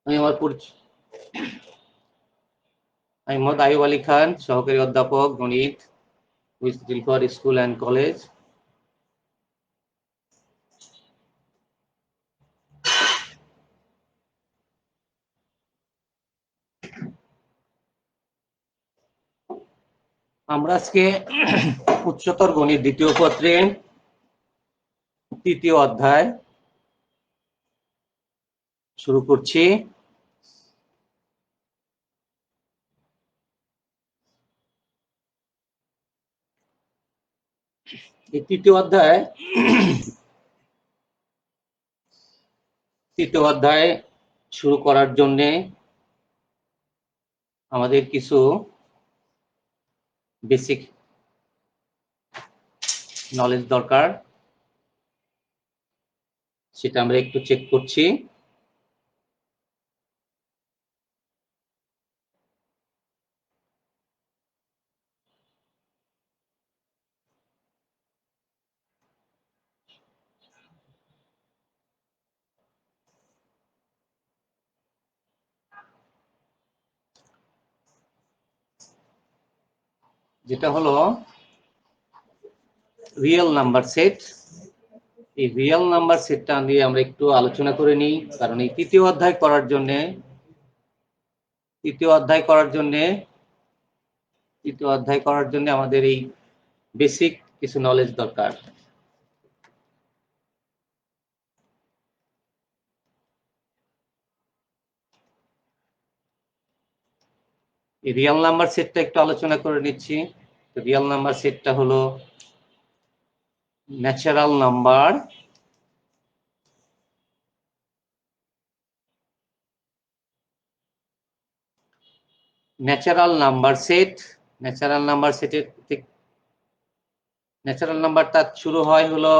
আমি মোহাম্মদ আইয়ুব আলী খান, সহকারী অধ্যাপক গণিত, জিলফর স্কুল অ্যান্ড কলেজ। আমরা আজকে উচ্চতর গণিত দ্বিতীয় পত্রের তৃতীয় অধ্যায় শুরু করছি। এই তৃতীয় অধ্যায় শুরু করার জন্য আমাদের কিছু বেসিক নলেজ দরকার, সেটা আমরা একটু চেক করছি। যেটা হলো রিয়েল নাম্বার সেট। এই রিয়েল নাম্বার সেটটা নিয়ে আমরা একটু আলোচনা করে নিই, কারণ এই তৃতীয় অধ্যায় করার জন্য আমাদের এই বেসিক কিছু নলেজ দরকার। এই রিয়েল নাম্বার সেটটা একটু আলোচনা করে নিচ্ছি। রিয়েল নাম্বার সেটটা হলো ন্যাচারাল নাম্বার, ন্যাচারাল নাম্বারটা শুরু হয় হলো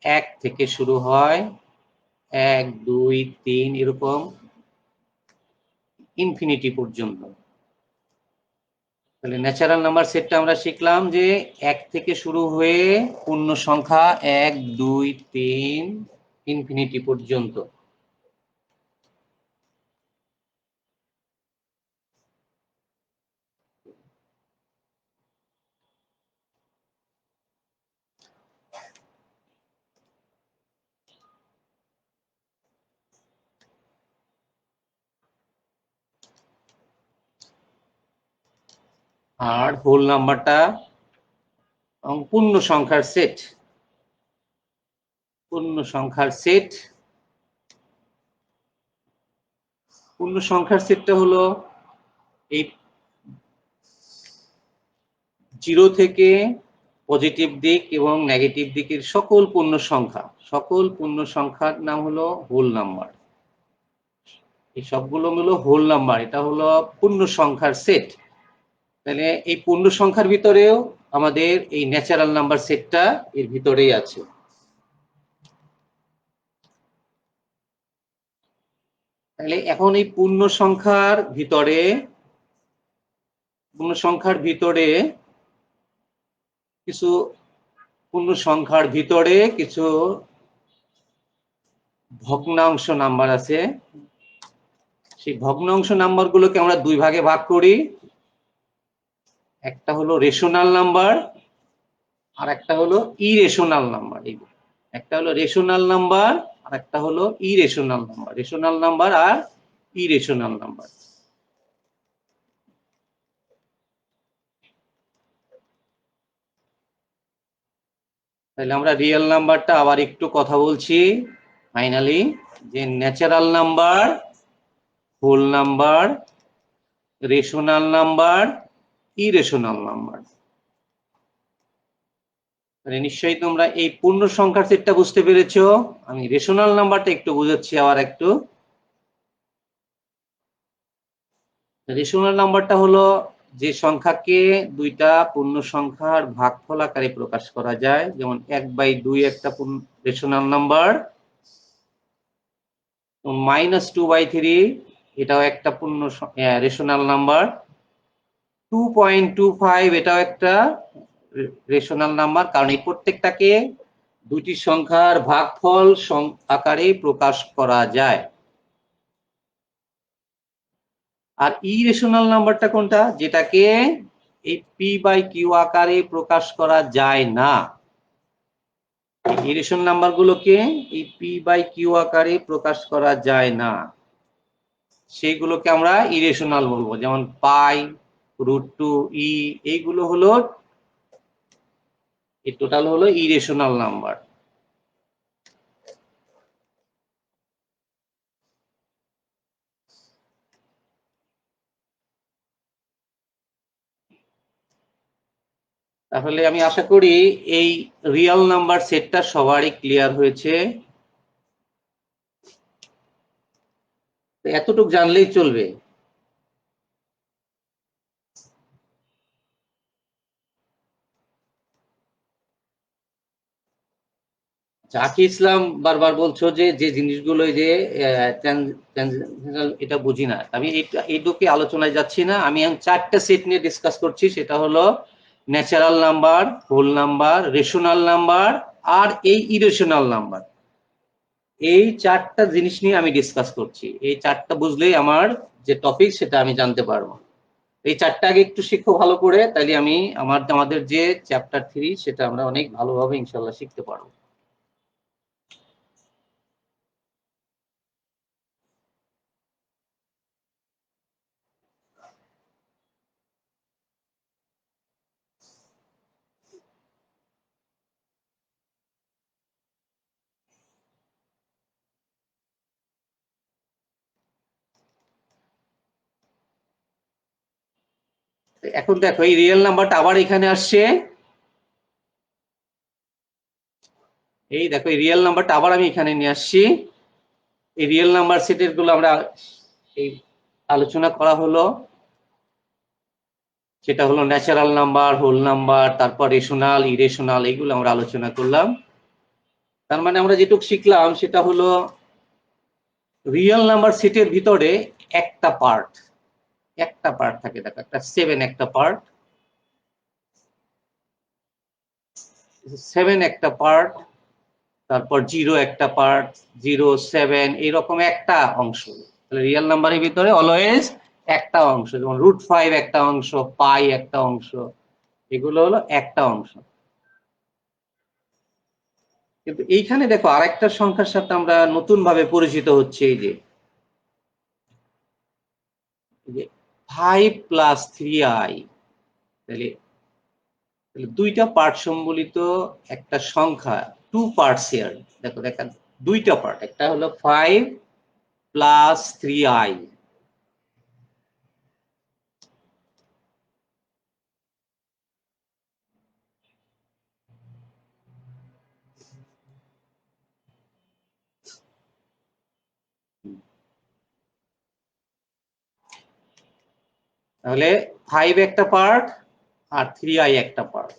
1 থেকে শুরু হয়, 1 2 3 এরকম ইনফিনিটি পর্যন্ত। তাহলে ন্যাচারাল নাম্বার সেটটা আমরা শিখলাম যে 1 থেকে শুরু হয়ে পূর্ণ সংখ্যা 1 2 3 ইনফিনিটি পর্যন্ত। আর হোল নাম্বারটা পূর্ণ সংখ্যার সেট। পূর্ণ সংখ্যার সেটটা হলো এই 0 থেকে পজিটিভ দিক এবং নেগেটিভ দিকের সকল পূর্ণ সংখ্যার নাম হলো হোল নাম্বার। এই সবগুলো হলো হোল নাম্বার, এটা হলো পূর্ণ সংখ্যার সেট। তাহলে এই পূর্ণ সংখ্যার ভিতরেও আমাদের এই ন্যাচারাল নাম্বার সেটটা এর ভিতরেই আছে। তাহলে এখন এই পূর্ণ সংখ্যার ভিতরে কিছু ভগ্নাংশ নাম্বার আছে। সেই ভগ্নাংশ নাম্বারগুলোকে আমরা দুই ভাগে ভাগ করি, একটা হলো রেশনাল নাম্বার আর একটা হলো ইরেশনাল নাম্বার। একটা হলো রেশনাল নাম্বার আর একটা হলো ইরেশনাল নাম্বার। রেশনাল নাম্বার আর ইরেশনাল নাম্বার। তাহলে আমরা রিয়েল নাম্বারটা আবার একটু কথা বলছি ফাইনালি, যে natural number, whole number, rational number, irrational number. নিশ্চয়ই তোমরা এই পূর্ণ সংখ্যার সেটটা বুঝতে পেরেছো। আমি রেশনাল নাম্বারটা একটু বুঝাচ্ছি আবার একটু। রেশনাল নাম্বারটা হলো যে সংখ্যাকে দুইটা পূর্ণ সংখ্যার ভাগফল আকারে প্রকাশ করা যায়, যেমন 1/2 একটা রেশনাল নাম্বার, -2/3 এটাও একটা পূর্ণ রেশনাল নাম্বার, 2.25 এটাও একটা রেশনাল নাম্বার, কারণ এই প্রত্যেকটাকে দুটি সংখ্যার ভাগফল আকারে প্রকাশ করা যায়। আর ইরেশনাল নাম্বারটা কোনটা, যেটাকে এই পি বাই কিউ আকারে প্রকাশ করা যায় না। ইরেশনাল নাম্বারগুলোকে এই পি বাই কিউ আকারে প্রকাশ করা যায় না, সেইগুলোকে আমরা ইরেশনাল বলবো। যেমন পাই, √2, ই, এইগুলো হলো, এই টোটাল হলো ইরেশনাল নাম্বার। তাহলে আমি আশা করি এই রিয়েল নাম্বার সেটটা সবারই ক্লিয়ার হয়েছে। এতটুক জানলেই চলবে। জাকি ইসলাম বারবার বলছো যে যে জিনিসগুলো যে এটা বুঝি না। আমি এইটুকু আলোচনায় যাচ্ছি না, আমি 4টা সেট নিয়ে ডিসকাস করছি। সেটা হলো natural number, whole number, rational number আর এই ইরেশনাল নাম্বার। এই 4টা জিনিস নিয়ে আমি ডিসকাস করছি। এই 4টা বুঝলেই আমার যে টপিক সেটা আমি জানতে পারবো। এই 4টা আগে একটু শিখো ভালো করে, তাইলে আমি আমাদের যে চ্যাপ্টার 3 সেটা আমরা অনেক ভালোভাবে ইনশাল্লাহ শিখতে পারবো। এখন দেখো এই রিয়েল নাম্বারটা আবার এখানে আসছে। এই দেখো এই রিয়েল নাম্বারটা আবার আমি এখানে নিয়ে আসছি। এই রিয়েল নাম্বার সেটের গুলো আমরা এই আলোচনা করা হলো। সেটা হলো ন্যাচারাল নাম্বার, হোল নাম্বার, তারপর রেশনাল, ইরেশনাল, এইগুলো আমরা আলোচনা করলাম। তার মানে আমরা যেটুকু শিখলাম সেটা হলো রিয়েল নাম্বার সেটের ভিতরে একটা পার্ট থাকে। দেখো একটা 7 একটা পার্ট, 7 একটা পার্ট, তারপর 0 একটা পার্ট, 0, 7 এইরকম একটা অংশ। তাহলে রিয়েল নাম্বারের ভিতরে অলওয়েজ একটা অংশ, যেমন √5 একটা অংশ, পাই একটা অংশ, এগুলো হলো একটা অংশ। কিন্তু এইখানে দেখো আরেকটা সংখ্যার সাথে আমরা নতুন ভাবে পরিচিত হচ্ছে। এই যে 5 + 3i, তাহলে দুইটা পার্ট সম্বলিত একটা সংখ্যা, 2 পার্টস হিয়ার। দেখো দেখা দুইটা পার্ট, একটা হলো 5 + 3i। তাহলে 5 একটা পার্ট আর 3i একটা পার্ট।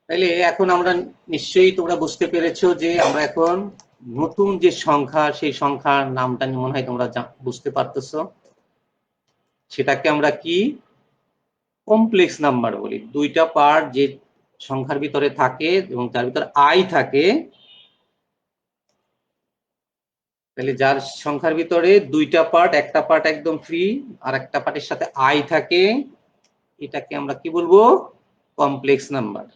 তাহলে এখন আমরা নিশ্চয়ই তোমরা বুঝতে পেরেছো যে আমরা এখন নতুন যে সংখ্যা, সেই সংখ্যার নামটা মনে হয় তোমরা বুঝতে পারতেছো। সেটাকে আমরা কি কমপ্লেক্স নাম্বার বলি। দুইটা পার্ট যে সংখ্যার ভিতরে থাকে এবং তার ভিতরে আই থাকে, তাহলে যার সংখ্যার ভিতরে দুইটা পার্ট, একটা পার্ট একদম ফ্রি আর একটা পার্টের সাথে আই থাকে, এটাকে আমরা কি বলবো, কমপ্লেক্স নাম্বার।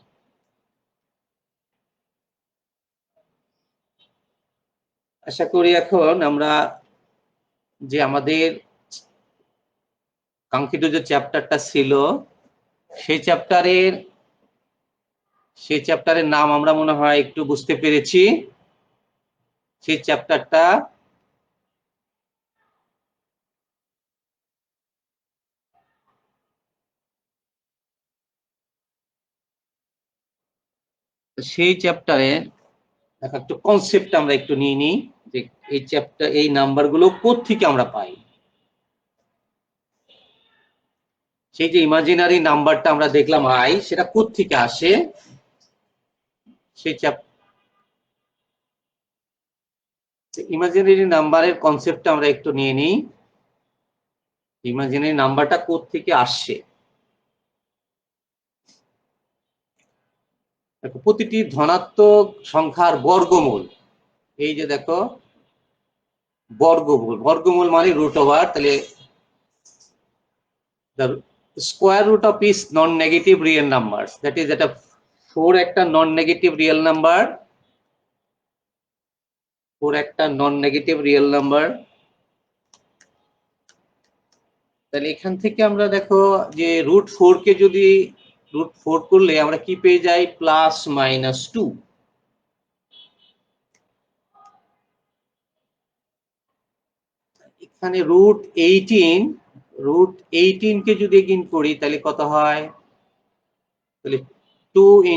আশা করি এখন আমরা যে আমাদের কাঙ্ক্ষিত যে চ্যাপ্টারটা ছিল, সেই চ্যাপ্টারের নাম আমরা মনে হয় একটু বুঝতে পেরেছি। সেই চ্যাপ্টারটা সেই চ্যাপ্টারে একটু কনসেপ্ট আমরা একটু নিয়ে নিই যে এই চ্যাপ্টার, এই নাম্বারগুলো কোত্থেকে আমরা পাই। সেই যে ইমাজিনারি নাম্বারটা আমরা দেখলাম আই, সেটা কোত্থেকে আসে, সেই ইমাজিনারি নাম্বারের কনসেপ্টটা আমরা একটু নিয়ে নিই। ইমাজিনারি নাম্বারটা কোত্থেকে আসছে। দেখো প্রতিটি ধনাত্মক সংখ্যার বর্গমূল, এই যে দেখো বর্গমূল, বর্গমূল মানে রুট ওভার, তাহলে the square root of is non-negative real numbers, that is এটা 4 একটা non-negative real number, 4 একটা non-negative real number। তাহলে এখান থেকে আমরা দেখো যে √4 কে যদি √4 করলে আমরা কি পেয়ে যাই, +-2। এখানে √18 কে যদি গুণ করি তাহলে কত হয়, তাহলে 2 ×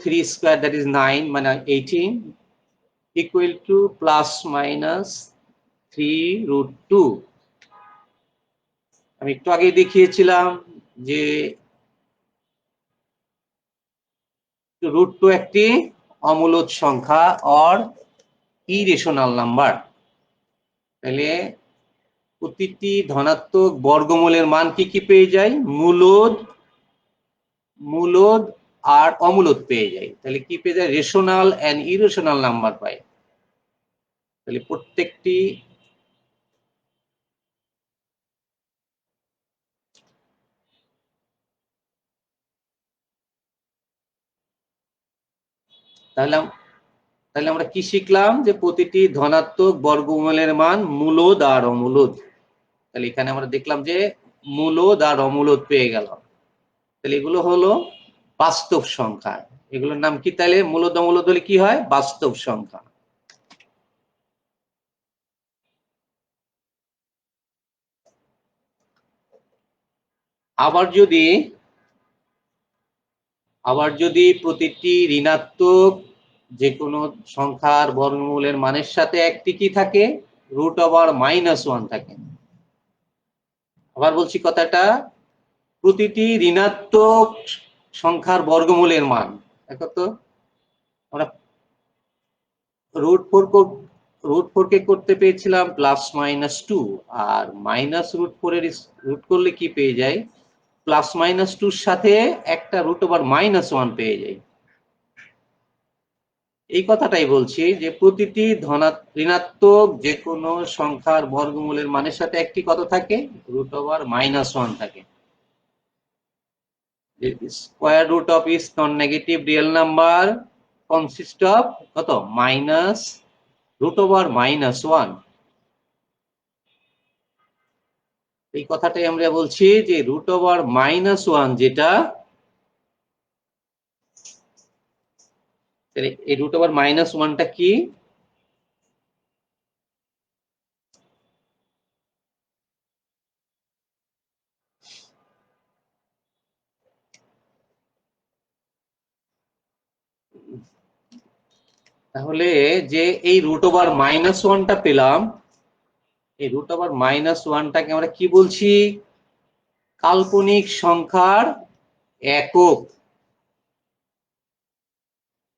3 স্কয়ার, দ্যাট ইজ 9, মানে 18 ইকুয়াল টু +-3√2। আমি একটু আগে দেখিয়েছিলাম যে √2 একটি অমূলদ সংখ্যা অর ইরেশনাল নাম্বার। তাহলে প্রতিটি ধনাত্মক বর্গমূলের মান কি কি পেয়ে যাই, মূলদ আর অমূলদ পেয়ে যাই। তাহলে কি পেয়ে যায়, রেশনাল এন্ড ইরেশনাল নাম্বার পাই। তাহলে প্রত্যেকটি তাহলে আমরা কি শিখলাম, যে প্রতিটি ধনাত্মক বর্গমূলের মান মূলদ আর অমূলদ। তাহলে এখানে আমরা দেখলাম যে মূলদ আর অমূলদ পেয়ে গেলাম। তাহলে এগুলো হলো বাস্তব সংখ্যা। এগুলোর নাম কি, তাহলে মূলদ অমূলদ হলে কি হয়, বাস্তব সংখ্যা। আবার যদি প্রতিটি ঋণাত্মক যে কোনো সংখ্যার বর্গমূলের মানের সাথে একটি কি থাকে, √-1 থাকে। আবার বলছি কথাটা, প্রতিটি ঋণাত্মক সংখ্যার বর্গমূলের মান, দেখো তো আমরা √4 কে করতে পেয়েছিলাম +-2, আর -√4 এর রুট করলে কি পেয়ে যাই, +-2 সাথে একটা √-1 পেয়ে যাই। এই কথাটাই বলছি যে প্রতিটি ঋণাত্মক যে কোনো সংখ্যার বর্গমূলের মানের সাথে একটি কত থাকে, √-1 থাকে। Square root of is non negative real number consist of কত, √-1। এই কথাটাই আমরা বলছি যে √-1 যেটা, এই √-1টা কি, তাহলে যে এই √-1টা পেলাম, এই √-1টাকে আমরা কি বলছি, কাল্পনিক সংখ্যার একক,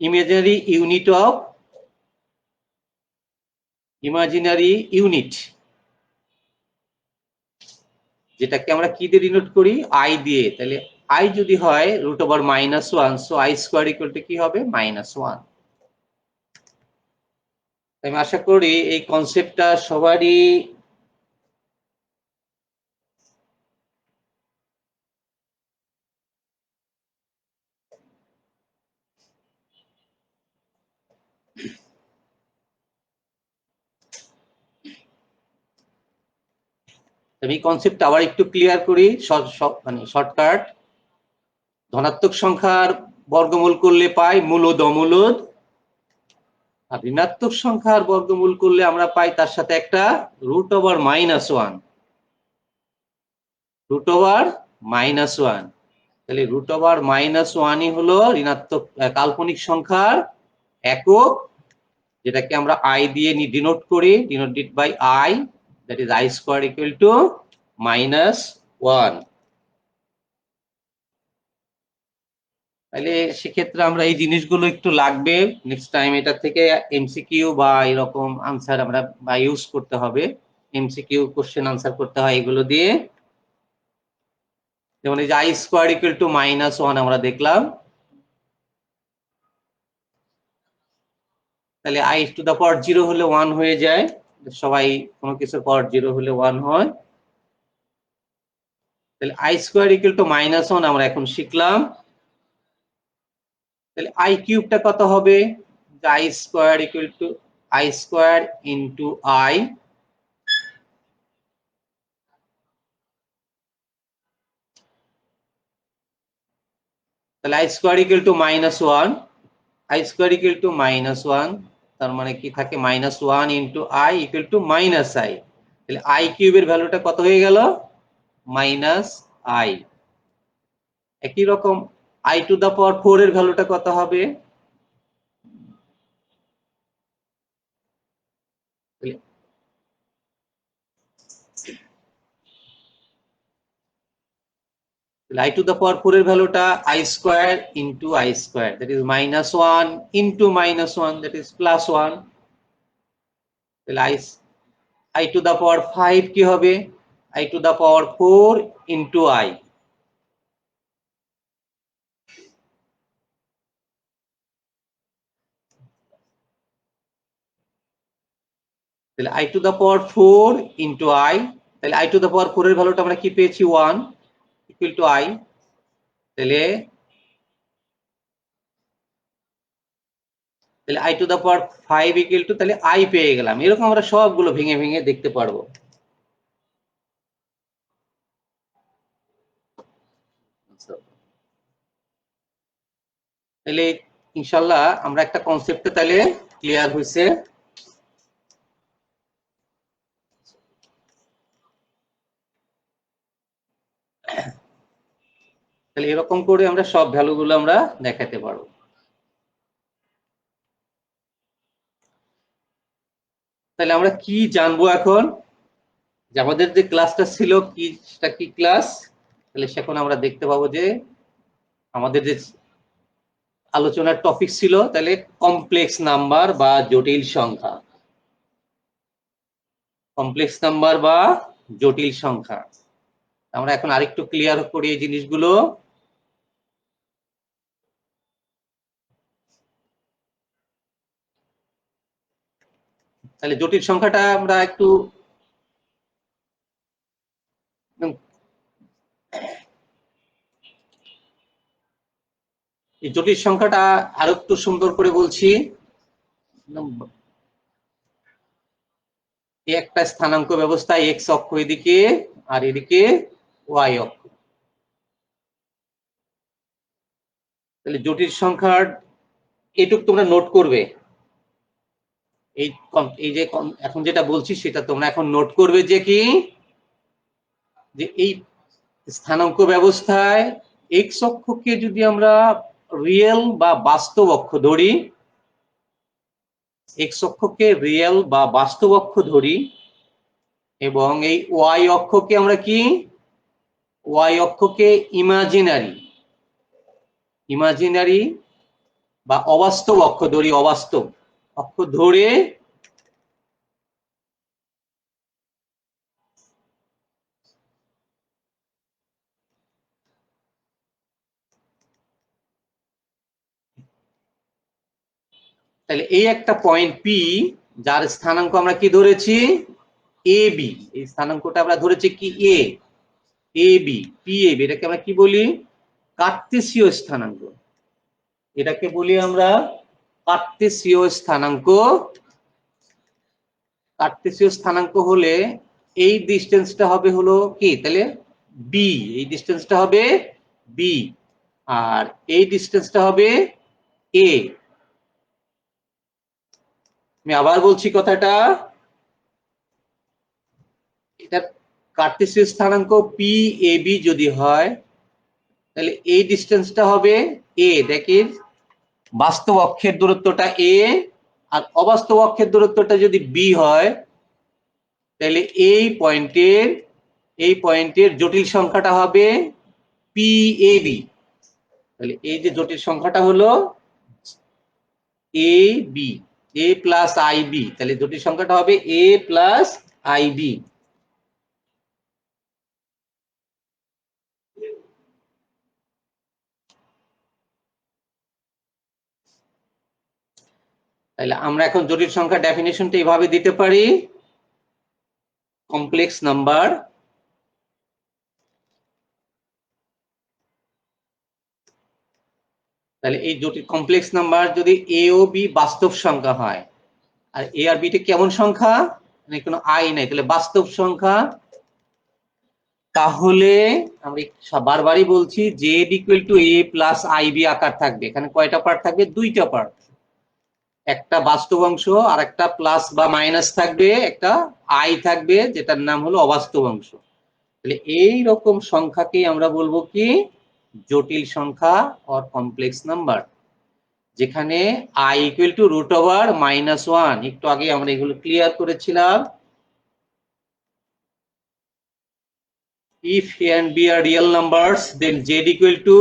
ইমাজিনারি ইউনিট, যেটাকে আমরা কি দিয়ে ডিনোট করি, আই দিয়ে। তাহলে আই যদি হয় √-1, so I square equal to কি হবে, -1। আমি আশা করি এই কনসেপ্টটা সবারই আমি কনসেপ্ট আবার একটু ক্লিয়ার করি, মানে শর্টকাট। ধনাত্মক সংখ্যার বর্গমূল করলে পাই মূলদ অমূলদ, আর ঋণাত্মক সংখ্যার বর্গমূল করলে আমরা পাই তার সাথে একটা √-1, তাহলে √-1ই হলো ঋণাত্মক কাল্পনিক সংখ্যার একক, যেটাকে আমরা আই দিয়ে ডিনোট করি, denoted by i, that is i square equal to -1। তাহলে সেক্ষেত্রে আমরা এই জিনিসগুলো একটু লাগবে, নেক্সট টাইম এটা থেকে এমসিকিউ বা এরকম আনসার আমরা বা ইউজ করতে হবে, এমসিকিউ কোশ্চেন আনসার করতে হয় এগুলো দিয়ে। যেমন এই যে আই স্কয়ার ইকুয়াল টু -1 আমরা দেখলাম, তাহলে i টু দা পাওয়ার 0 হলে 1 হয়ে যায়, সবাই কোনো কিছুর পাওয়ার 0 হলে 1 হয়। তাহলে i স্কয়ার ইকুয়াল টু -1 আমরা এখন শিখলাম। তাহলে i কিউবটা কত হবে? i square equal two i square into i, তাহলে i square equal to -1, i square equal to -1, তার মানে কি থাকে -1 into i equal to -i। তাহলে i কিউবের ভ্যালুটা কত হয়ে গেল? -i। একই রকম i টু দা পাওয়ার 4 এর ভ্যালুটা কত হবে? i to the power 4 এর ভ্যালুটা i square into i square, that is -1 into -1, that is +1। তাহলে i to the power 5 কি হবে? i to the power 4 into i, তাহলে i to the power 4 into i, তাহলে i to the power 4 এর ভ্যালুটা আমরা কি পেয়েছি? 1 ইকুয়াল টু i। তাহলে তাহলে i to the power 5 equal to, তাহলে i পেয়ে গেলাম। এরকম আমরা সবগুলো ভেঙে ভেঙে দেখতে পারবো। তাহলে ইনশাআল্লাহ আমরা একটা কনসেপ্টে তাহলে ক্লিয়ার হইছে। তাহলে এরকম করে আমরা সব ভ্যালুগুলো আমরা দেখাতে পারবো। তাহলে আমরা কি জানবো এখন? যে আমাদের যে ক্লাসটা ছিল কি, সেটা কি ক্লাস? তাহলে সেখন আমরা দেখতে পাবো যে আমাদের যে আলোচনার টপিক ছিল তাহলে কমপ্লেক্স নাম্বার বা জটিল সংখ্যা, কমপ্লেক্স নাম্বার বা জটিল সংখ্যা। আমরা এখন আরেকটু ক্লিয়ার করি এই জিনিসগুলো। তাহলে জটিল সংখ্যাটা আমরা একটু এই জটিল সংখ্যাটা আরো একটু সুন্দর করে বলছি। একটা স্থানাঙ্ক ব্যবস্থায় এক্স অক্ষ এদিকে আর এদিকে ওয়াই অক্ষ। তাহলে জটিল সংখ্যার এটুক তোমরা নোট করবে। এই এই যে এখন যেটা বলছি সেটা তোমরা এখন নোট করবে যে কি, যে এই স্থানাঙ্ক ব্যবস্থায় এক্স অক্ষকে যদি আমরা রিয়েল বা বাস্তব অক্ষ ধরি, এক্স অক্ষকে রিয়েল বা বাস্তব অক্ষ ধরি, এবং এই ওয়াই অক্ষকে আমরা কি, ওয়াই অক্ষকে ইমাজিনারি, ইমাজিনারি বা অবাস্তব অক্ষ ধরি, অবাস্তব অক্ষ ধরে তাহলে এই একটা পয়েন্ট পি, যার স্থানাঙ্ক আমরা কি ধরেছি? A B. এই স্থানাঙ্কটা আমরা ধরেছি কি? এ, A B, P A B. এটাকে আমরা কি বলি? কার্তেশীয় স্থানাঙ্ক। এটাকে বলি আমরা কার্তেশীয় স্থানাঙ্ক। কার্তেশীয় স্থানাঙ্ক হলে এই ডিসটেন্সটা হবে হলো কি, তাহলে বি, এই ডিসটেন্সটা হবে বি, আর এই ডিসটেন্সটা হবে এ। আমি আবার বলছি কথাটা, এটা কার্তেশীয় স্থানাঙ্ক পি এ বি যদি হয়, তাহলে এই ডিসটেন্সটা হবে এ, দেখি বাস্তব অক্ষের দূরত্বটা এ, আর অবাস্তব অক্ষের দূরত্বটা যদি বি হয়, তাহলে এই পয়েন্টের জটিল সংখ্যাটা হবে পি এ বি। তাহলে এই যে জটিল সংখ্যাটা হলো a b, a plus i b, তাহলে জটিল সংখ্যাটা হবে এ প্লাস আই বি। তাহলে আমরা এখন জটিল সংখ্যার ডেফিনিশনটা এইভাবে দিতে পারি, কমপ্লেক্স নাম্বার তাহলে এই জটিল কমপ্লেক্স নাম্বার যদি এ ও বি বাস্তব সংখ্যা হয়, আর এ আর বিটা কেমন সংখ্যা, মানে কোনো আই নাই, তাহলে বাস্তব সংখ্যা, তাহলে আমি বারবারই বলছি z equal to a plus i b আকার থাকবে। এখানে কয়টা পার্ট থাকবে? দুইটা পার্ট, একটা বাস্তব অংশ আর একটা প্লাস বা মাইনাস থাকবে, একটা আই থাকবে যেটার নাম হলো অবাস্তব অংশ। তাহলে এই রকম সংখ্যাকেই আমরা বলবো কি জটিল সংখ্যা অর কমপ্লেক্স নাম্বার, যেখানে i equal to root over -1। একটু আগে আমরা এগুলো ক্লিয়ার করেছিলাম। If A and B are real numbers, then Z equal to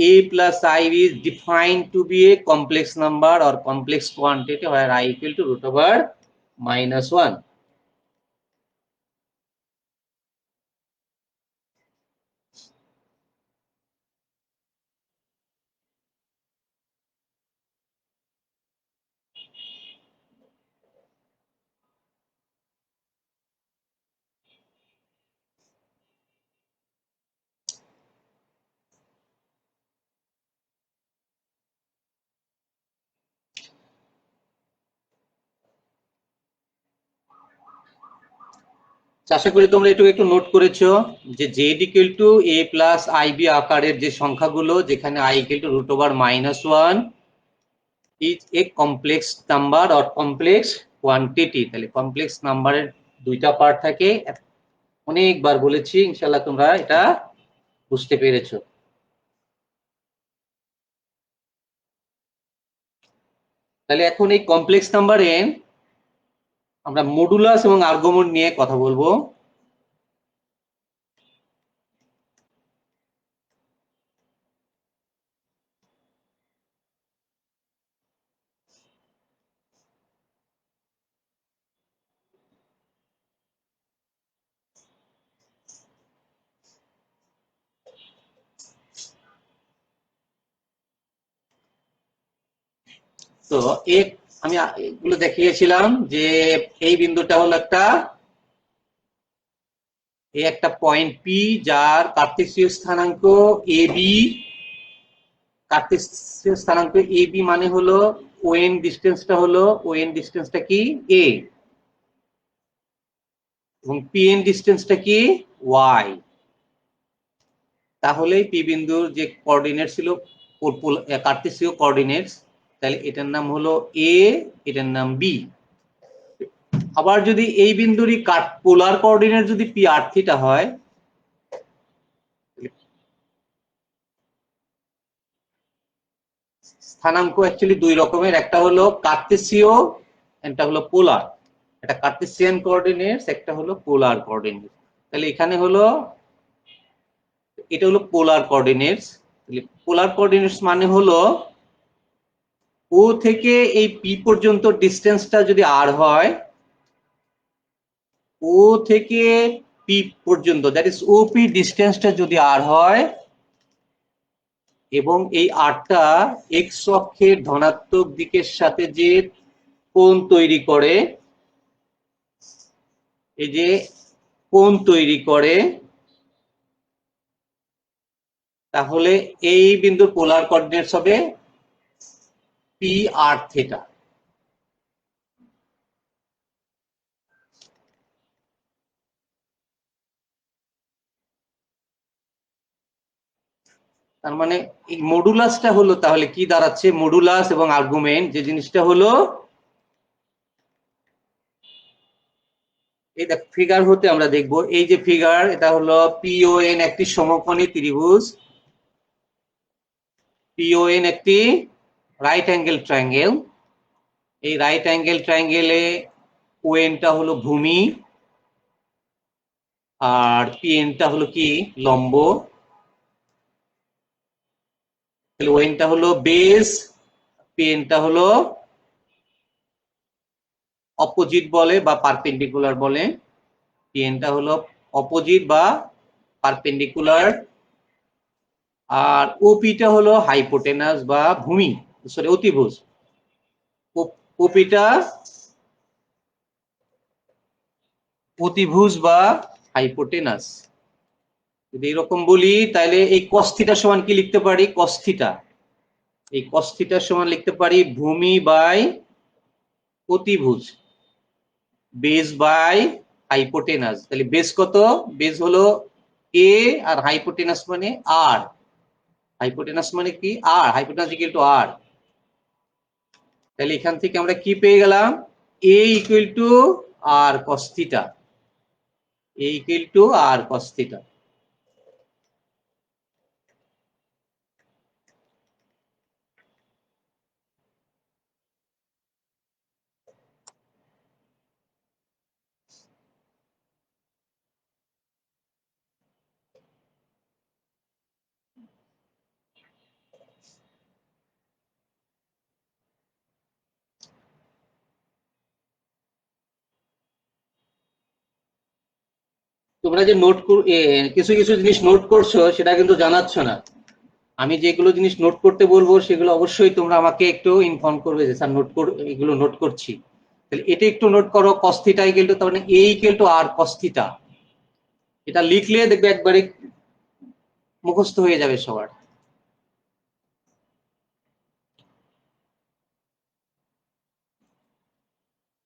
A plus I is defined to be a complex number or complex quantity where I equal to root over -1. আশা করি তোমরা এটুকু একটু note করেছো যে Z equal to A plus IB আকারের যে সংখ্যাগুলো, যেখানে I equal to root over -1 is a complex number or complex quantity। তাহলে কমপ্লেক্স নাম্বারের দুইটা পার্ট থাকে, অনেকবার বলেছি, ইনশাআল্লাহ তোমরা এটা বুঝতে পেরেছো। তাহলে এখন এই কমপ্লেক্স নাম্বারে আমরা মডুলাস এবং আর্গুমেন্ট নিয়ে কথা বলবো। তো আমি এগুলো দেখিয়েছিলাম যে এই বিন্দুটা হলো একটা পয়েন্ট পি, যার কার্তেশীয় স্থানাঙ্ক এ বি। কার্তেশীয় স্থানাঙ্ক এ বি মানে হলো ওএন ডিস্টেন্সটা হলো, ওএন ডিস্টেন্সটা কি এ, এবং পিএন ডিস্টেন্সটা কি ওয়াই। তাহলে পি বিন্দুর যে কোঅর্ডিনেট ছিল কার্তেশীয় কোঅর্ডিনেটস, তাহলে এটার নাম হলো এ, এটার নাম বি। আবার যদি এই বিন্দুরই পোলার কোঅর্ডিনেট যদি পি আর থিটা হয়, স্থানাঙ্ক অ্যাকচুয়ালি দুই রকমের, একটা হলো কার্তেশীয়, একটা হলো পোলার। একটা কার্তেশিয়ান কোঅর্ডিনেটস, একটা হলো পোলার কোঅর্ডিনেটস। তাহলে এখানে হলো এটা হলো পোলার কোঅর্ডিনেটস। তাহলে পোলার কোঅর্ডিনেটস মানে হলো ও থেকে এই পি পর্যন্ত ডিস্টেন্সটা যদি আর হয়, ও থেকে পি পর্যন্ত, দ্যাট ইজ ওপি ডিস্টেন্সটা যদি আর হয়, এবং এই আরটা এক্স অক্ষের ধনাত্মক দিকের সাথে যে কোণ তৈরি করে, এই যে কোণ তৈরি করে, তাহলে এই বিন্দুর পোলার কোঅর্ডিনেটস হবে পি আর থিটা। তার মানে এই মডুলাসটা হলো, তাহলে কি দাঁড়াচ্ছে, মডুলাস এবং আর্গুমেন্ট যে জিনিসটা হলো, এই দেখ ফিগার হতে আমরা দেখব, এই যে ফিগার, এটা হলো পিওএন একটি সমকোণী ত্রিভুজ, পিওএন একটি রাইট অ্যাঙ্গেল ট্রায়াঙ্গেল। এই রাইট অ্যাঙ্গেল ট্রায়াঙ্গেলে ওএনটা হলো ভূমি, আর পিএনটা হলো কি লম্ব। তাহলে ওএনটা হলো বেস, পিএনটা হলো অপোজিট বলে বা পারপেন্ডিকুলার বলে, পিএনটা হলো অপোজিট বা পারপেন্ডিকুলার, আর ওপিটা হলো হাইপোটেনাস বা ভূমি, সরি অতিভুজ। ওপিটা অতিভুজ বা হাইপোটেনাস। যদি এরকম বলি তাহলে এই কস থিটা সমান কি লিখতে পারি? কস থিটা, এই কস থিটার সমান লিখতে পারি ভূমি বাই অতিভুজ, বেস বাই হাইপোটেনাস। তাহলে বেস কত? বেস হলো এ আর হাইপোটেনাস মানে আর। হাইপোটেনাস মানে কি? R. Hypotenuse equal to r. তাহলে এখান থেকে আমরা কি পেয়ে গেলাম? A equal to r cos theta, a equal to r cos theta. তোমরা যে নোট কিছু কিছু জিনিস নোট করছো সেটা কিন্তু জানাচ্ছ না। আমি যেগুলো জিনিস নোট করতে বলবো সেগুলো অবশ্যই তোমরা আমাকে একটু ইনফর্ম করবে যে স্যার এগুলো নোট করছি। তাহলে এটা একটু নোট করো, কস থিটা ইকুয়াল টু, তার মানে a equal to r cos theta. এটা লিখলে দেখবে একবারে মুখস্থ হয়ে যাবে সবার।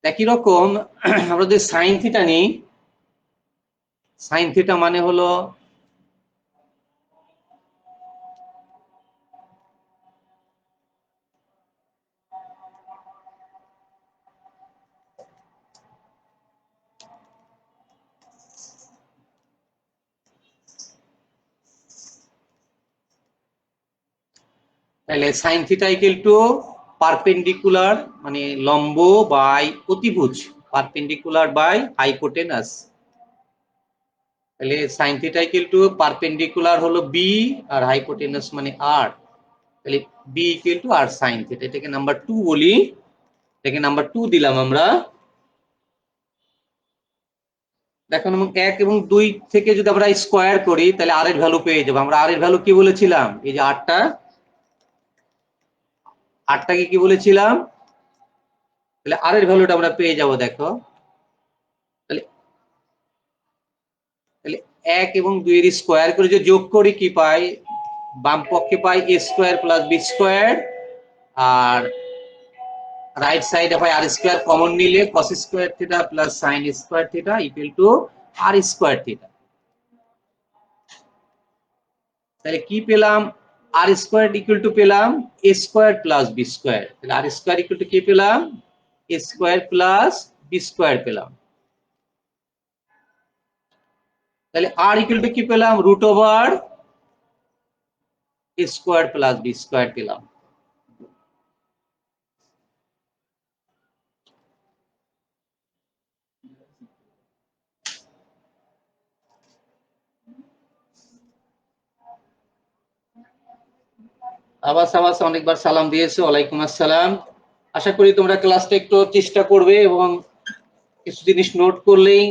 একই রকম আমরা যদি সাইন থিটা নিই, সাইন থিটা মানে হলো তাহলে sine theta equal to perpendicular মানে লম্ব বাই অতিভুজ, পারপেন্ডিকুলার বাই হাইপোটেনাস। তাহলে sine theta equal to perpendicular হলো বি আর হাইপোটেনাস মানে আর। তাহলে b equal to r sine theta, এটাকে নাম্বার 2 বলি। এটাকে নাম্বার 2 দিলাম আমরা। দেখো 1 এবং 2 থেকে যদি আমরা স্কোয়ার করি তাহলে আর এর ভ্যালু পেয়ে যাবো। আমরা আর এর ভ্যালু কি বলেছিলাম? এই যে আটটাকে কি বলেছিলাম? তাহলে আর এর ভ্যালুটা আমরা পেয়ে যাব। দেখো তাহলে তাহলে 1 এবং 2 এর স্কোয়ার করে যে যোগ করি কি পাই? বাম পক্ষে পাই a square plus B square, আর রাইট সাইডে পাই আর স্কোয়ার, কমন নিলে cos square theta plus sine square theta equal to r square theta. তাহলে কি পেলাম? আর স্কোয়ার ইকুয়াল টু পেলাম a square plus B square. তাহলে আর স্কোয়ার ইকুয়াল টু কি পেলাম? A square plus B square পেলাম। তাহলে আর ইকুয়াল টু কি পেলাম? রুট ওভার এ স্কোয়ার প্লাস বি স্কোয়ার পেলাম। আবাস আবাস অনেকবার সালাম দিয়েছো, ওয়ালাইকুম আসসালাম। আশা করি তোমরা ক্লাসটা একটু চেষ্টা করবে এবং কিছু জিনিস নোট করলেই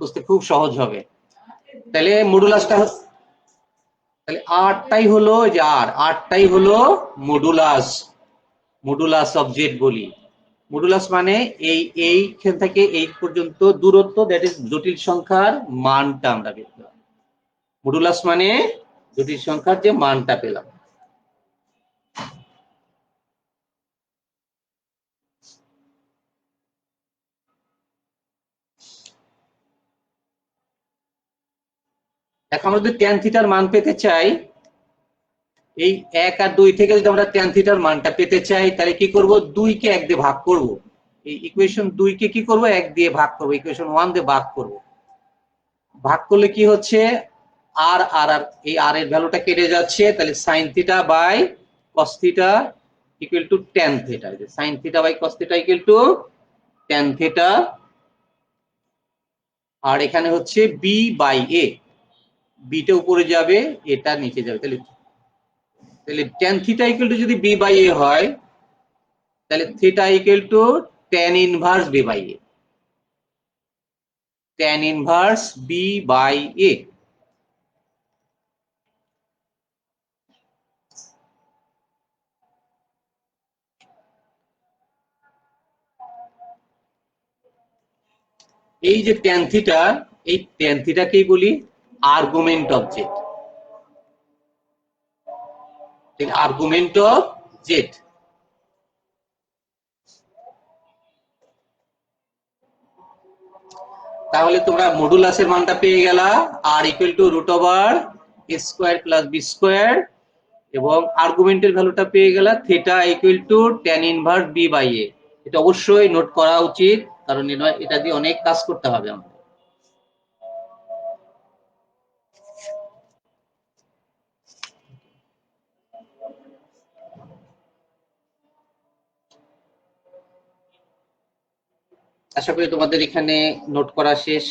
বুঝতে খুব সহজ হবে। তাহলে মডুলাসটা, তাহলে আরটাই হলো যে আরটাই হলো মডুলাস, মডুলাস অফ জেড বলি। মডুলাস মানে এইখান থেকে এই পর্যন্ত দূরত্ব, দ্যাট ইজ জটিল সংখ্যার মানটা আমরা বের করলাম। মডুলাস মানে জটিল সংখ্যার যে মানটা পেলাম। এখন আমরা যদি ট্যান থিটার মান পেতে চাই, এই 1 আর 2 থেকে যদি আমরা ট্যান থিটার মানটা পেতে চাই তাহলে কি করব? 2 কে 1 দিয়ে ভাগ করব। এই ইকুয়েশন 2 কে কি করব? 1 দিয়ে ভাগ করব, ইকুয়েশন 1 দিয়ে ভাগ করব। ভাগ করলে কি হচ্ছে? আর আর আর এই আর এর ভ্যালুটা কেটে যাচ্ছে, তাহলে sine theta by cos theta equal to tan theta. Sine theta by cos theta equal to tan theta. আর এখানে হচ্ছে বি বাই এ, বিটা উপরে যাবে, এটা নিচে যাবে। তাহলে তাহলে ট্যান থিটা ইকুয়াল টু যদি বি বাই এ হয় তাহলে theta equal to tan inverse B by A, tan inverse B by A. এই যে ট্যান থিটা, এই ট্যান থিটাকেই বলি argument of Z. Argument of Z. তাহলে তোমরা মডুলাসের মানটা পেয়ে গেলা, r equal to root over A square plus B square, এবং আর্গুমেন্টের ভ্যালুটা পেয়ে গেলা theta equal to tan inverse B by এ। এটা অবশ্যই নোট করা উচিত, কারণ এটা দিয়ে অনেক কাজ করতে হবে আমাদের। আশা করি তোমাদের এখানে নোট করা শেষ।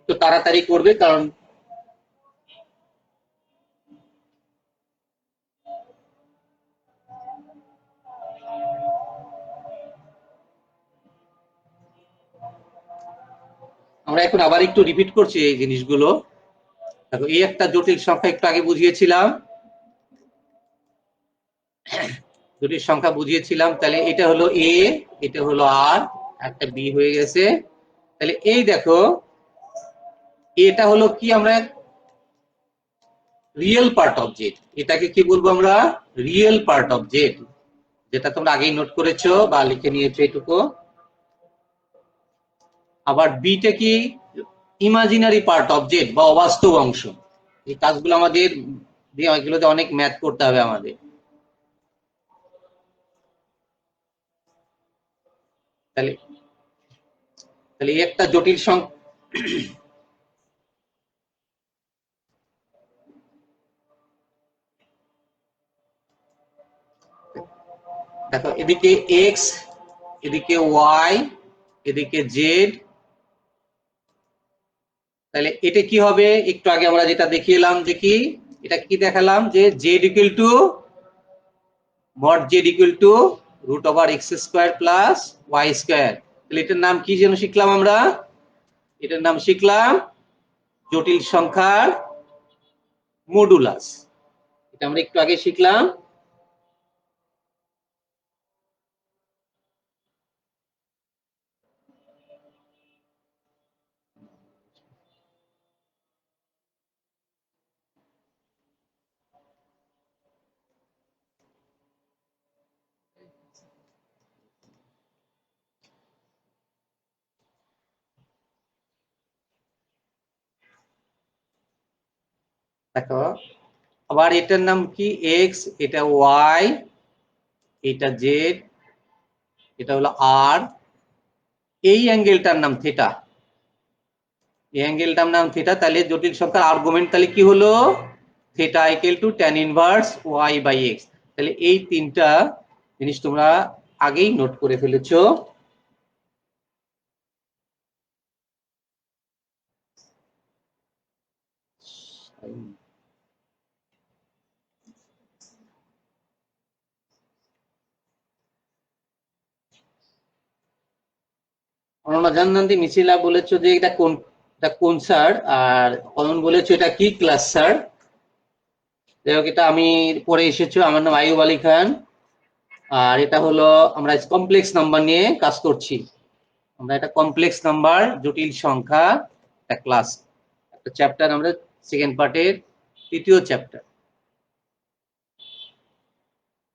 একটু তাড়াতাড়ি করবে, কারণ আমরা এখন আবার একটু রিপিট করছি এই জিনিসগুলো। দেখো, এই একটা জটিল সংখ্যা একটু আগে বুঝিয়েছিলাম, জটিল সংখ্যা বুঝিয়েছিলাম। তাহলে এটা হলো এ, এটা হলো আর, একটা বি হয়ে গেছে। তাহলে এই দেখো, এটা হলো কি, আমরা রিয়েল পার্ট অফ জেড। এটাকে কি বলবো আমরা? রিয়েল পার্ট অফ জেড, যেটা তোমরা আগেই নোট করেছো বা লিখে নিয়েছো এটুকু। আবার বিটা কি? ইমাজিনারি পার্ট অফ জেড বা অবাস্তব অংশ। এই কাজগুলো আমাদের দিয়ে, এগুলোতে অনেক ম্যাথ করতে হবে আমাদের। তাহলে তাহলে এই একটা জটিল সংখ্যা। দেখো, এদিকে এক্স, এদিকে ওয়াই, এদিকে জেড। তাহলে এটা কি হবে? একটু আগে আমরা যেটা দেখিয়েলাম, যে কি এটা কি দেখালাম, যে z equal to mod z equal to root over x square plus y square. তাহলে এটার নাম কি যেন শিখলাম আমরা? এটার নাম শিখলাম জটিল সংখ্যার মডুলাস। এটা আমরা একটু আগে শিখলাম। দেখো, আবার এটার নাম কি? এক্স, এটা ওয়াই, এটা জেড, এটা হলো আর। এই অ্যাঙ্গেলটার নাম থিটা। এই অ্যাঙ্গেলটার নাম থিটা। তাহলে জটিল সংখ্যার আর্গুমেন্ট তাহলে কি হলো? Theta equal to tan inverse y by x. তাহলে এই তিনটা জিনিস তোমরা আগেই নোট করে ফেলেছো। অনন্যা জান্নান্তি মিছিলা বলেছো যে এটা কোন স্যার, আর অনন বলেছো এটা কি ক্লাস স্যার। যাই হোক, এটা আমি পরে এসেছো। আমার নাম আইয়ুব আলী খান, আর এটা হলো, আমরা কমপ্লেক্স নাম্বার নিয়ে কাজ করছি। আমরা এটা কমপ্লেক্স নাম্বার, জটিল সংখ্যা একটা ক্লাস, একটা চ্যাপ্টার, আমরা সেকেন্ড পার্টের তৃতীয় চ্যাপ্টার।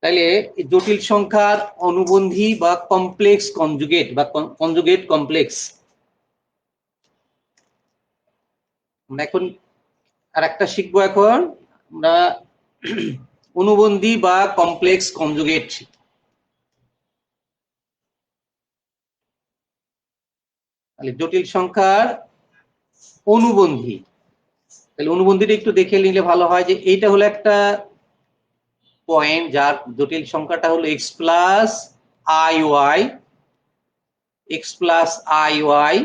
তাইলে জটিল সংখ্যার অনুবন্ধী বা কমপ্লেক্স কনজুগেট বা কনজুগেট কমপ্লেক্স, আমরা এখন আর একটা শিখবো। এখন আমরা অনুবন্ধী বা কমপ্লেক্স কনজুগেট। তাহলে জটিল সংখ্যার অনুবন্ধী, তাহলে অনুবন্ধীটা একটু দেখে নিলে ভালো হয়। যে এইটা হলো একটা পয়েন্ট, যার জটিল সংখ্যাটা হলো x plus i y, x plus i y.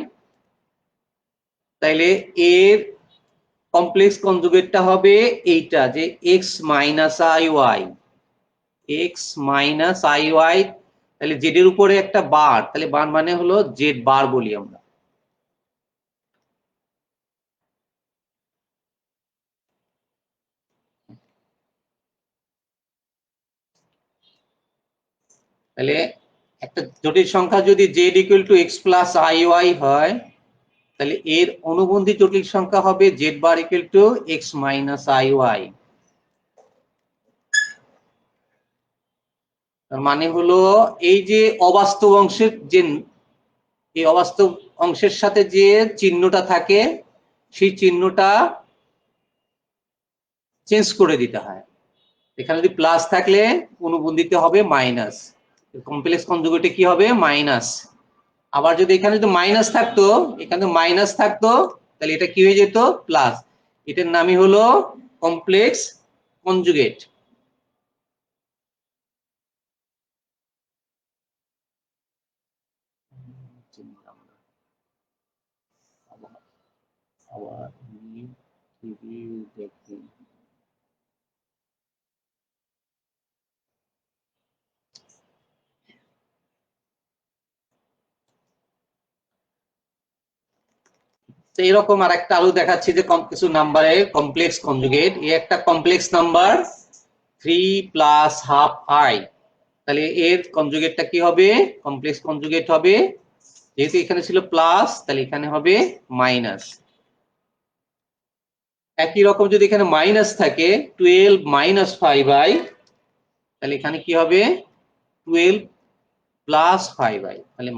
তাইলে এর কমপ্লেক্স কনজুগেটটা হবে এইটা, যে x minus i y, x minus i y. তাহলে জেড এর উপরে একটা বার, তাহলে বার মানে হলো জেড বার বলি আমরা। তাহলে একটা জটিল সংখ্যা যদি z = x + iy হয়, তাহলে এর অনুবন্ধী জটিল সংখ্যা হবে z বার = x - iy। তার মানে হলো এই যে অবাস্তব অংশের যে এই অবাস্তব অংশের সাথে যে চিহ্নটা থাকে সেই চিহ্নটা চেঞ্জ করে দিতে হয়। এখানে যদি প্লাস থাকলে অনুবন্ধীতে হবে মাইনাস, কমপ্লেক্স কনজুগেটে কি হবে মাইনাস। আবার যদি এখানে যদি মাইনাস থাকতো, এখানে মাইনাস থাকতো, তাহলে এটা কি হয়ে যেত প্লাস। এটার নামই হলো কমপ্লেক্স কনজুগেট। তো এরকম আর একটা আলু দেখাচ্ছি যে কিছু নাম্বারে কমপ্লেক্স কনজুগেট। এই একটা কমপ্লেক্স নাম্বার 3 + ½ i, তাহলে এর কনজুগেটটা কি হবে কমপ্লেক্স কনজুগেট হবে, যেহেতু এখানে ছিল প্লাস তাহলে এখানে হবে মাইনাস। একই রকম যদি এখানে মাইনাস থাকে 12 - 5i, তাহলে এখানে কি হবে 12 + 5i, তাহলে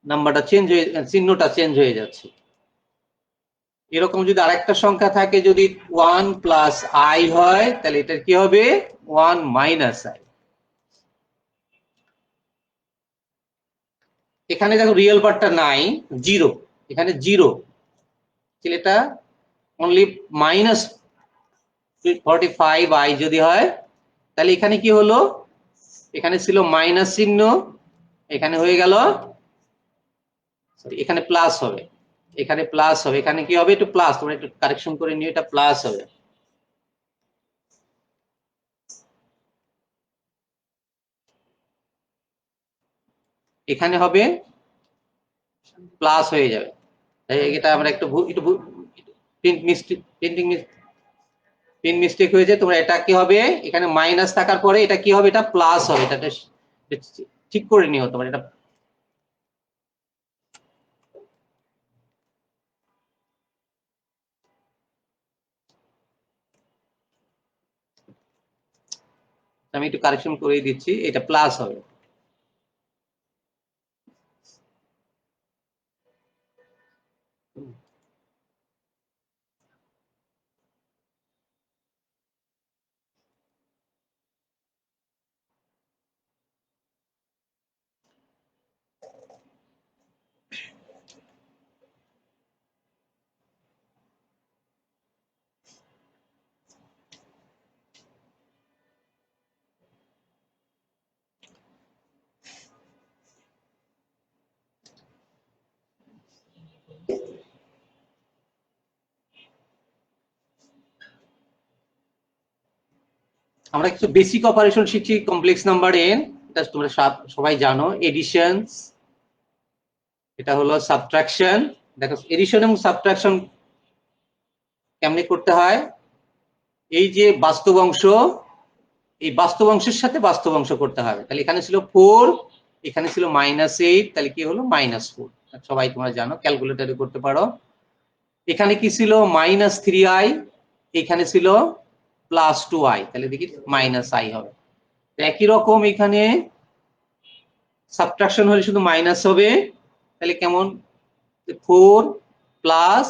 নাম্বারটা চেঞ্জ হয়ে চিহ্নটা চেঞ্জ হয়ে যাচ্ছে। এরকম যদি আরেকটা সংখ্যা থাকে যদি 1 + i হয়, তাহলে এটা কি হবে 1 - i। এখানে দেখো রিয়েল পার্টটা নাই, 0, এখানে 0, তাহলে এটা অনলি -45i যদি হয়, তাহলে এখানে কি হলো, এখানে ছিল মাইনাস চিহ্ন, এখানে হয়ে গেল এখানে প্লাস হবে, এখানে প্লাস হবে, এখানে কি হবে একটু প্লাস, তোমরা একটু কারেকশন করে নিও, এটা প্লাস হবে। এখানে হবে প্লাস হয়ে যাবে। এটা আমরা একটু প্রিন্ট মিস্টেক হয়েছে, তোমরা এটা কি হবে এখানে মাইনাস থাকার পরে এটা কি হবে এটা প্লাস হবে, এটা ঠিক করে নিও তোমরা। এটা আমি একটু কারেকশন করে দিচ্ছি, এটা প্লাস হবে। আমরা কিছু বেসিক অপারেশন শিখছি কমপ্লেক্স নাম্বারে, এটা তোমরা সবাই জানো, এডিশন, এটা হলো সাবট্রাকশন। দেখো এডিশন এবং সাবট্রাকশন কেমনে করতে হয়, এই যে বাস্তব অংশ, এই বাস্তব অংশের সাথে বাস্তব অংশ করতে হবে। তাহলে এখানে ছিল 4, এখানে ছিল -8, তাহলে কি হলো -4, সবাই তোমরা জানো, ক্যালকুলেটরে করতে পারো। এখানে কি ছিল -3i, এখানে ছিল +2i, তাহলে দেখি -i হবে। একই রকম এখানে সাবট্রাকশন হলে শুধু মাইনাস হবে, তাহলে কেমন 4 প্লাস,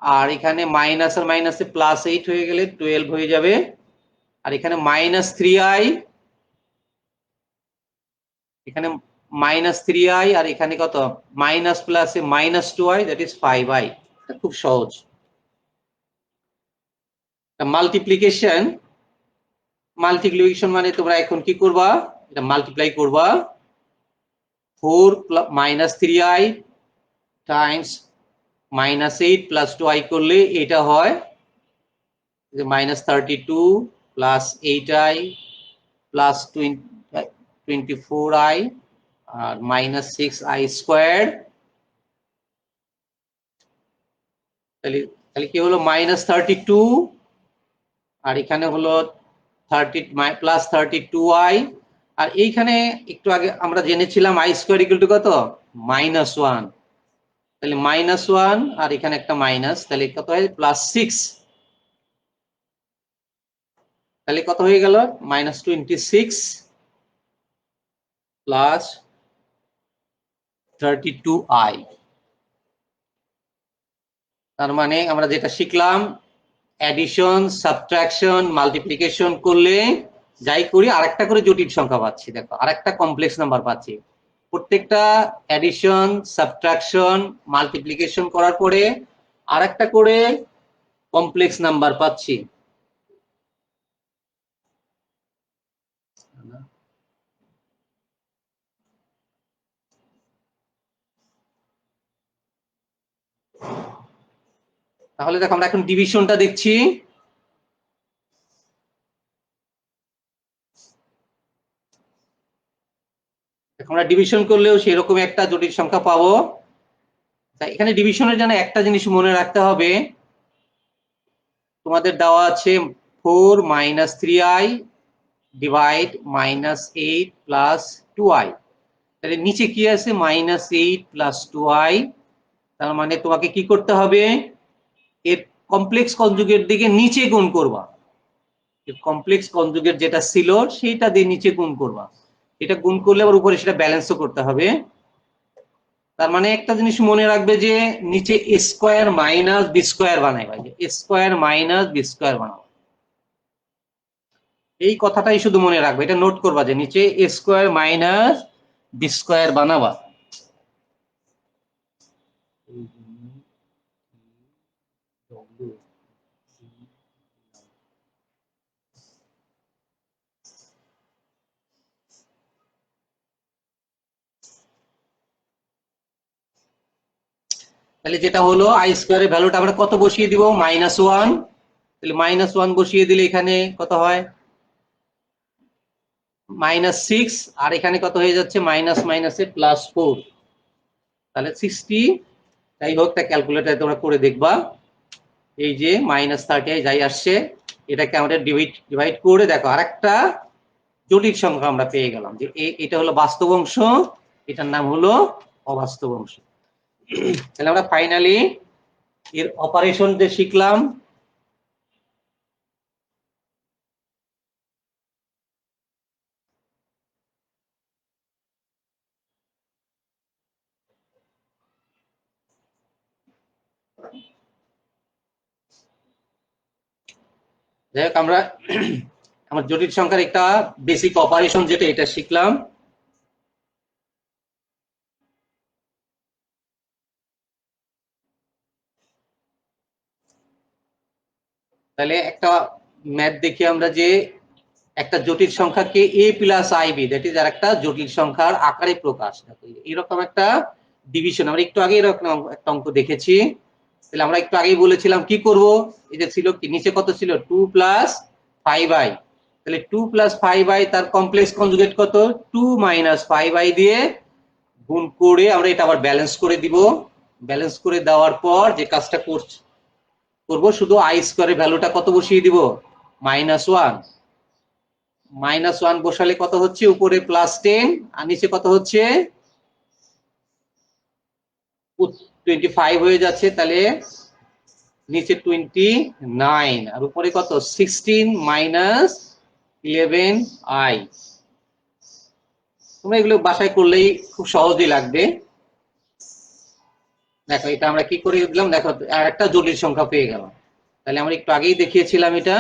আর এখানে মাইনাস আর মাইনাসে +8 হয়ে গেলে 12 হয়ে যাবে, আর এখানে -3i, এখানে -3i, আর এখানে কত মাইনাস প্লাসে -2i, দ্যাট ইজ 5i। খুব সহজ। মাল্টিপ্লিকেশন, মাল্টিপ্লিকেশন মানে তোমরা এখন কি করবা, এটা মাল্টিপ্লাই করবা, 4 - 3i টাইমস -8 + 2i করলে এটা হয় যে -32 + 8i + 24i আর -6i²। তাহলে তাহলে কি হলো -32, আর এখানে হলো +32i, আর এইখানে একটু আগে আমরা জেনেছিলাম আই স্কোয়ার ইকুয়াল টু কত, -1, তাহলে -1 আর এখানে একটা মাইনাস, তাহলে কত হয় +6, তাহলে কত হয়ে গেল -26 প্লাস 32i। তার মানে আমরা যেটা শিখলাম, অ্যাডিশন, সাবট্রাকশন, মাল্টিপ্লিকেশন করলে যাই করি আরেকটা করে জটিল সংখ্যা পাচ্ছি। দেখো আরেকটা কমপ্লেক্স নাম্বার পাচ্ছি। প্রত্যেকটা অ্যাডিশন, সাবট্রাকশন, মাল্টিপ্লিকেশন করার পরে আরেকটা করে কমপ্লেক্স নাম্বার পাচ্ছি। তাহলে দেখো আমরা এখন ডিভিশনটা দেখছি। আমরা ডিভিশন করলেও সেরকম একটা জটিল সংখ্যা পাবো। তাই এখানে ডিভিশনের জন্য একটা জিনিস মনে রাখতে হবে, তোমাদের দেওয়া আছে 4 - 3i ডিভাইড -8 প্লাস 2i। তাহলে নিচে কি আছে -8 প্লাস 2i, তার মানে তোমাকে কি করতে হবে, এর কমপ্লেক্স কনজুগেট দিকে নিচে গুণ করবা। এর কমপ্লেক্স কনজুগেট যেটা ছিল সেইটা দিয়ে নিচে গুণ করবা। এটা গুণ করলে আবার উপরে সেটা ব্যালেন্সও করতে হবে। তার মানে একটা জিনিস মনে রাখবে যে নিচে a square minus b square বানাইবা, যে a square minus b square বানাবো। এই কথাটাই শুধু মনে রাখবে, এটা নোট করবা যে নিচে a square minus b square বানাবা। তাহলে যেটা হলো আই স্কয়ারের ভ্যালুটা আমরা কত বসিয়ে দিব, -1। তাহলে -1 বসিয়ে দিলে এখানে কত হয় -6, আর এখানে কত হয়ে যাচ্ছে মাইনাস মাইনাসে +4, তাহলে 60। যাই হোক, তা ক্যালকুলেটরে তোমরা করে দেখবা। এই যে -30 যাই আসছে, এটাকে আমাদের ডিভাইড করে দেখো আরেকটা জটিল সংখ্যা আমরা পেয়ে গেলাম, যে এটা হলো বাস্তব অংশ, এটার নাম হলো অবাস্তব অংশ। তাহলে আমরা ফাইনালি এর অপারেশন যে শিখলাম, যাই হোক আমরা আমার জটিল সংখ্যার একটা বেসিক অপারেশন যেটা এটা শিখলাম। তাহলে একটা ম্যাথ দেখি আমরা, যে একটা জটিল সংখ্যাকে a plus i b, that is r একটা জটিল সংখ্যার আকারে প্রকাশ। এরকম একটা ডিভিশন আমরা একটু আগে এরকম একটা অঙ্ক দেখেছি। তাহলে আমরা একটু আগেই বলেছিলাম কি করব, এই যে ছিল কি নিচে কত ছিল 2 প্লাস 5i, তাহলে 2 প্লাস 5i তার কমপ্লেক্স কনজুগেট কত 2 মাইনাস 5i দিয়ে গুণ করে আমরা এটা আবার ব্যালেন্স করে দিব। ব্যালেন্স করে দেওয়ার পর যে কাজটা করব, শুধু আই স্কয়ারের ভ্যালুটা কত বসিয়ে দিব, -1। -1 বসালে কত হচ্ছে, উপরে +10 আর নিচে কত হচ্ছে 25 হয়ে যাচ্ছে। তাহলে নিচে 29 আর উপরে কত 16 - 11i। তোমরা এগুলো বাসায় করলেই খুব সহজেই লাগবে। দেখো এটা আমরা কি করে দিলাম, দেখো আর একটা জটিল সংখ্যা পেয়ে গেলাম। তাহলে আমরা একটু আগেই দেখিয়েছিলাম এটা।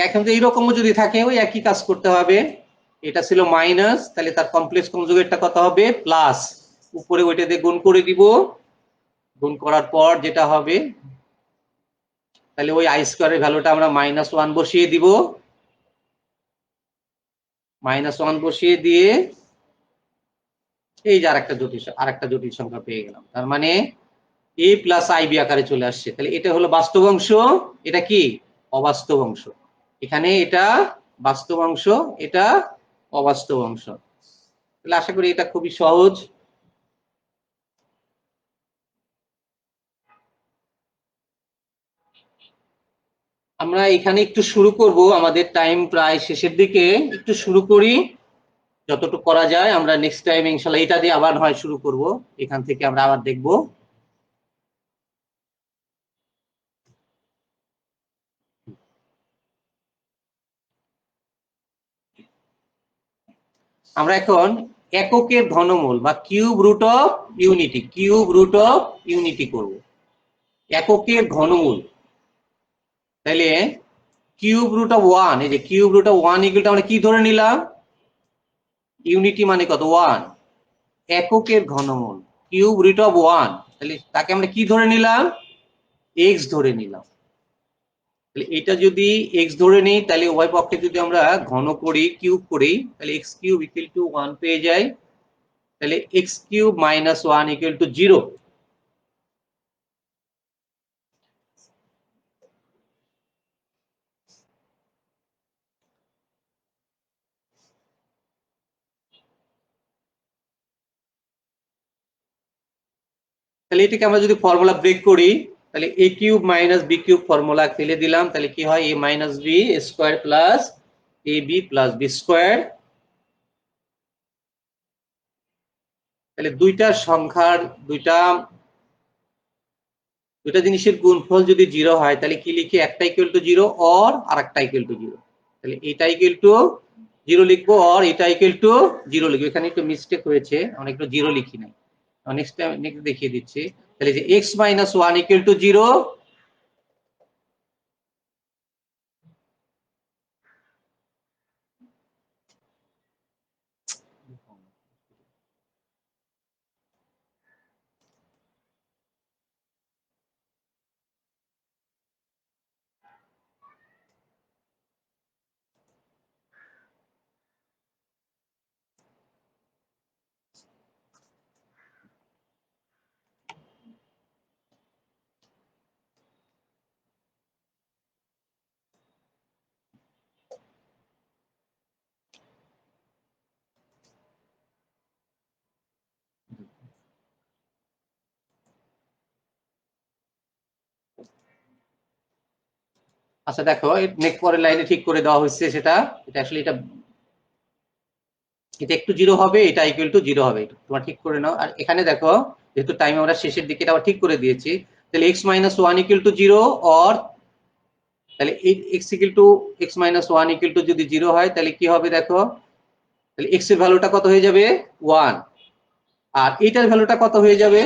এখন যে এইরকমও যদি থাকে ওই একই কাজ করতে হবে। এটা ছিল মাইনাস, তাহলে তার কমপ্লেক্স কনজুগেটটা কত হবে প্লাস, উপরে ওইটা দিয়ে গুণ করে দিব। গুণ করার পর যেটা হবে, তাহলে ওই আই স্কয়ারের ভ্যালুটা আমরা -1 বসিয়ে দিব। -1 বসিয়ে দিয়ে এই যে আরেকটা জটিল সংখ্যা পেয়ে গেলাম। তার মানে a প্লাস আইবি আকারে চলে আসছে। তাহলে এটা হলো বাস্তব অংশ, এটা কি অবাস্তব অংশ। এখানে এটা বাস্তব অংশ, এটা অবাস্তব অংশ। তাহলে আশা করি এটা খুবই সহজ। আমরা এখানে একটু শুরু করব, আমাদের টাইম প্রায় শেষের দিকে, একটু শুরু করি যতটুকু করা যায়। আমরা নেক্সট টাইম ইনশাআল্লাহ এটা দিয়ে আবার হয় শুরু করব, এখান থেকে আমরা আবার দেখব। আমরা এখন এককের ঘনমূল বা কিউব রুট অফ ইউনিটি করব। এককের ঘনমূল, তাহলে কিউব রুট অফ 1, এই যে কিউব রুট অফ 1 ইকুয়াল আমরা কি ধরে নিলাম, ইউনিটি মানে কত 1, এককের ঘনমূল কিউব রুট অফ 1, তাহলে তাকে আমরা কি ধরে নিলাম, এক্স ধরে নিলাম। তাহলে এটা যদি এক্স ধরে নিই, তাহলে উভয় পক্ষে যদি আমরা ঘন করি, কিউব করি, তাহলে এক্স কিউব ইকুয়াল টু 1 পেয়ে যাই। তাহলে x cube minus 1 equal to 0। তাহলে এটাকে আমরা যদি ফর্মুলা ব্রেক করি, তাহলে a cube minus b cube formula ফেলে দিলাম, তাহলে কি হয়, a minus b square plus a b plus B square. তাহলে দুইটা সংখ্যার দুইটা জিনিসের গুণফল যদি 0 হয়, তাহলে কি লিখি, একটা ইকুয়াল টু 0 অর আর একটা ইকুয়াল টু 0। তাহলে এটা ইকুয়াল টু 0 লিখবো, অর এটা ইকুয়াল টু 0 লিখবো। এখানে একটু মিস্টেক হয়েছে, আমরা একটু 0 লিখি নাই, নেক্সট টাইম নেক্সট দেখিয়ে দিচ্ছি। তাহলে যে x মাইনাস 1 ইকুয়াল টু 0, আচ্ছা দেখো নেক্সট পরের লাইনে ঠিক করে দেওয়া হয়েছে সেটা, এটা আসলে এটা একটু 0 হবে, এটা ইকুয়াল টু 0 হবে, তোমরা ঠিক করে নাও। আর এখানে দেখো যেহেতু টাইম আমরা শেষের দিকে এটা আবার ঠিক করে দিয়েছি, তাহলে x minus 1 equal to 0 or, তাহলে x equal to x minus 1 equal to যদি 0 হয়, তাহলে কি হবে দেখো, তাহলে x এর ভ্যালুটা কত হয়ে যাবে 1, আর এটার ভ্যালুটা কত হয়ে যাবে,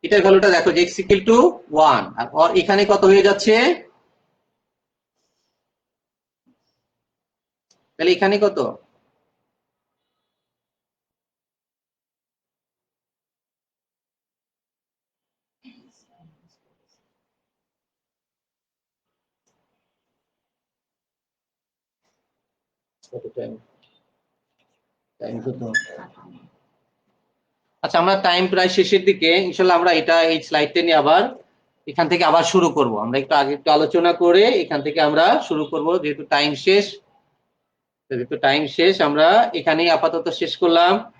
এটার ভ্যালুটা দেখো যে x ইকুয়াল টু 1, আর এখানে কত হয়ে যাচ্ছে, তাহলে এখানে কত, কত টাইম, টাইম কত। আচ্ছা আমরা টাইম প্রায় শেষের দিকে, ইনশাল্লাহ আমরা এটা এই স্লাইডটা নিয়ে আবার এখান থেকে আবার শুরু করব। আমরা একটু আগে একটু আলোচনা করে এখান থেকে আমরা শুরু করব, যেহেতু টাইম শেষ আমরা এখানেই আপাতত শেষ করলাম।